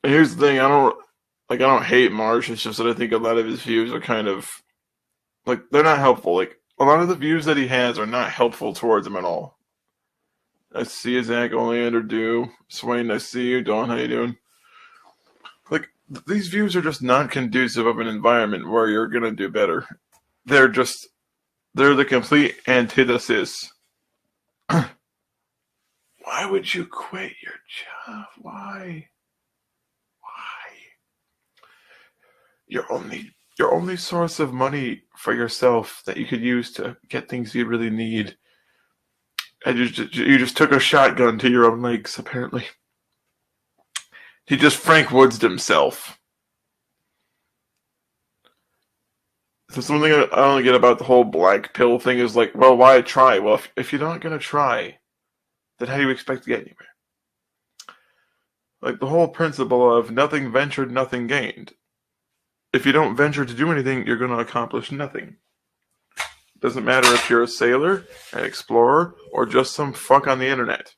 And here's the thing, I don't hate Marsh, it's just that I think a lot of his views are kind of they're not helpful. Like a lot of the views that he has are not helpful towards him at all. I see you, Zach, Oleander, do. Swain, I see you. Dawn, how you doing? Like, these views are just not conducive of an environment where you're gonna do better. They're just, they're the complete antithesis. Why would you quit your job? Why? Why? Your only source of money for yourself that you could use to get things you really need. And you just took a shotgun to your own legs, apparently. He just Frank Woods'd himself. So something I don't get about the whole black pill thing is like, well, why try? Well, if you're not going to try, then how do you expect to get anywhere? Like the whole principle of nothing ventured, nothing gained. If you don't venture to do anything, you're going to accomplish nothing. Doesn't matter if you're a sailor, an explorer, or just some fuck on the internet.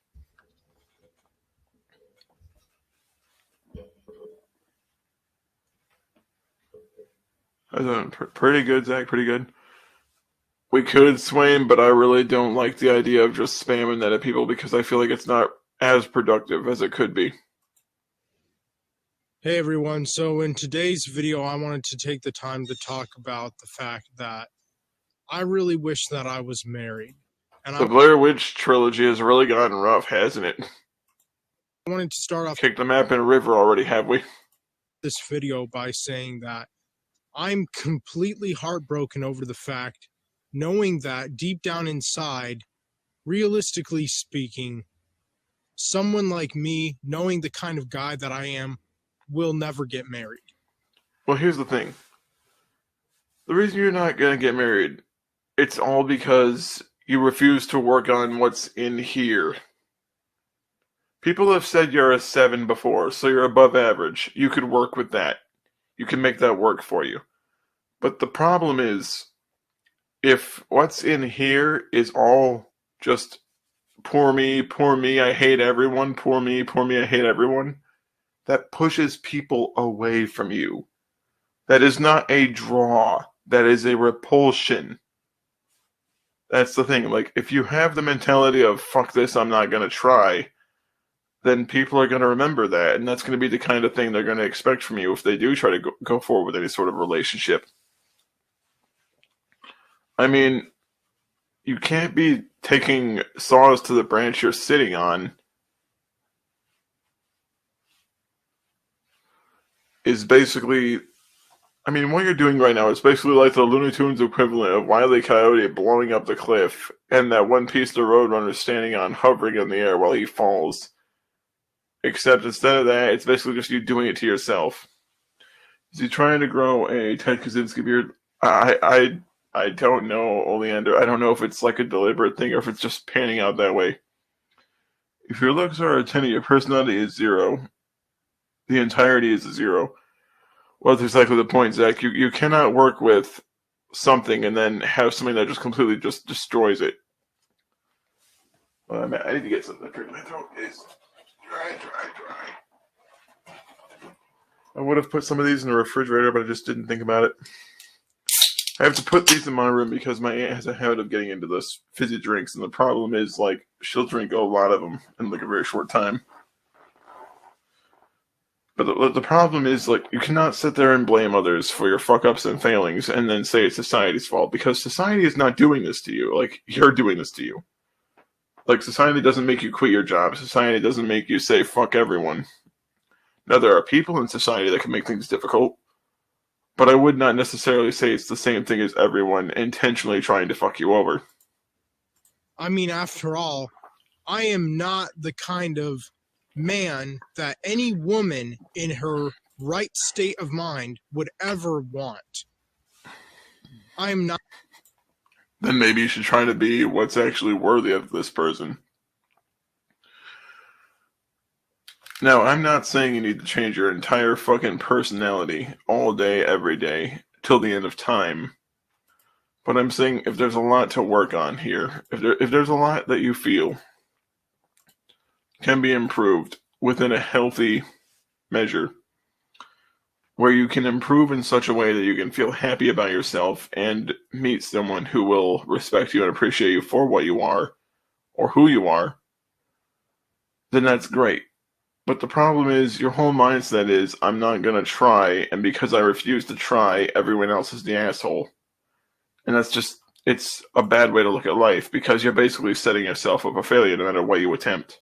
Pretty good, Zach, pretty good. We could swing, but I really don't like the idea of just spamming that at people because I feel like it's not as productive as it could be. Hey everyone, so in today's video I wanted to take the time to talk about the fact that I really wish that I was married. And the Blair Witch trilogy has really gotten rough, hasn't it? I wanted to start off Kick the map in a river already, have we? This video by saying that I'm completely heartbroken over the fact, knowing that deep down inside, realistically speaking, someone like me, knowing the kind of guy that I am, will never get married. Well, here's the thing. The reason you're not going to get married, it's all because you refuse to work on what's in here. People have said you're a 7 before, so you're above average. You could work with that. You can make that work for you. But the problem is, if what's in here is all just poor me, I hate everyone, poor me, I hate everyone, that pushes people away from you. That is not a draw. That is a repulsion. That's the thing. Like, if you have the mentality of, fuck this, I'm not going to try, then people are going to remember that, and that's going to be the kind of thing they're going to expect from you if they do try to go forward with any sort of relationship. I mean, you can't be taking saws to the branch you're sitting on. Is basically, I mean, what you're doing right now is basically like the Looney Tunes equivalent of Wile E. Coyote blowing up the cliff and that one piece of the Roadrunner standing on, hovering in the air while he falls. Except instead of that, it's basically just you doing it to yourself. Is he trying to grow a Ted Kaczynski beard? I don't know, Oleander. I don't know if it's like a deliberate thing or if it's just panning out that way. If your looks are a 10 and your personality is 0, the entirety is a 0. Well, that's exactly the point, Zach. You cannot work with something and then have something that just completely just destroys it. Well, I need to get something to drink. My throat is dry. I would have put some of these in the refrigerator, but I just didn't think about it. I have to put these in my room because my aunt has a habit of getting into those fizzy drinks, and the problem is, like, she'll drink a lot of them in, like, a very short time. But the problem is, like, you cannot sit there and blame others for your fuck-ups and failings and then say it's society's fault, because society is not doing this to you. Like, you're doing this to you. Like, society doesn't make you quit your job. Society doesn't make you say, fuck everyone. Now, there are people in society that can make things difficult, but I would not necessarily say it's the same thing as everyone intentionally trying to fuck you over. I mean, after all, I am not the kind of man that any woman in her right state of mind would ever want. I am not. Then maybe you should try to be what's actually worthy of this person. Now, I'm not saying you need to change your entire fucking personality all day, every day, till the end of time. But I'm saying if there's a lot to work on here, if there's a lot that you feel can be improved within a healthy measure, where you can improve in such a way that you can feel happy about yourself and meet someone who will respect you and appreciate you for what you are or who you are, then that's great. But the problem is your whole mindset is, I'm not going to try, and because I refuse to try, everyone else is the asshole. And it's a bad way to look at life, because you're basically setting yourself up for failure no matter what you attempt.